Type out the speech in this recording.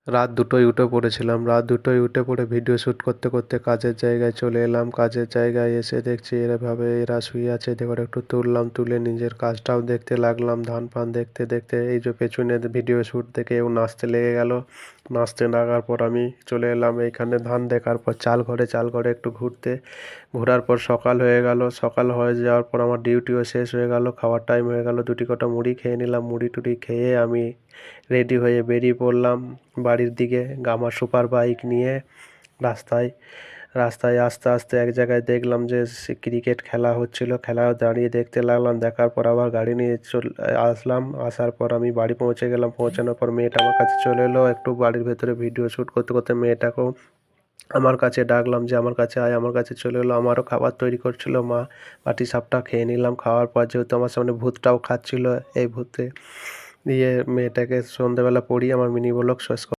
রাত 2টোয় উঠে পড়েছিলাম। রাত 2টোয় উঠে পড়ে ভিডিও শ্যুট করতে করতে কাজের জায়গায় চলে এলাম। কাজের জায়গায় এসে দেখছি এভাবে এরা শুয়ে আছে, এবার একটু তুললাম, তুলে নিজের কাজটাও দেখতে লাগলাম। ধান ফান দেখতে দেখতে এই যে পেছনে ভিডিও শ্যুট দেখে ও নাচতে লেগে গেল। নাচতে লাগার পর আমি চলে এলাম এইখানে ধান দেখার পর চাল ঘরে একটু ঘুরতে। ঘোরার পর সকাল হয়ে গেল। সকাল হয়ে যাওয়ার পর আমার ডিউটিও শেষ হয়ে গেল, খাওয়ার টাইম হয়ে গেল। দুটি কটা মুড়ি খেয়ে নিলাম। মুড়ি টুড়ি খেয়ে আমি রেডি হয়ে বেরিয়ে পড়লাম বাড়ির দিকে আমার সুপার বাইক নিয়ে। রাস্তায় রাস্তায় আস্তে আস্তে এক জায়গায় দেখলাম যে ক্রিকেট খেলা হচ্ছিল, খেলা দাঁড়িয়ে দেখতে লাগলাম। দেখার পর আবার গাড়ি নিয়ে আসলাম। আসার পর আমি বাড়ি পৌঁছে গেলাম। পৌঁছানোর পর মেয়েটা আমার কাছে চলে এলো। একটু বাড়ির ভেতরে ভিডিও শ্যুট করতে করতে মেয়েটাকেও আমার কাছে ডাকলাম যে আমার কাছে আয়। আমার কাছে চলে এলো। আমারও খাবার তৈরি করছিল মা। পাটিসাপটা খেয়ে নিলাম। খাওয়ার পর যেহেতু আমার সামনে ভূতটাও খাচ্ছিল, এই ভূতে দিয়ে মেয়েটাকে সন্ধেবেলা পড়িয়ে আমার মিনি ব্লগ শেষ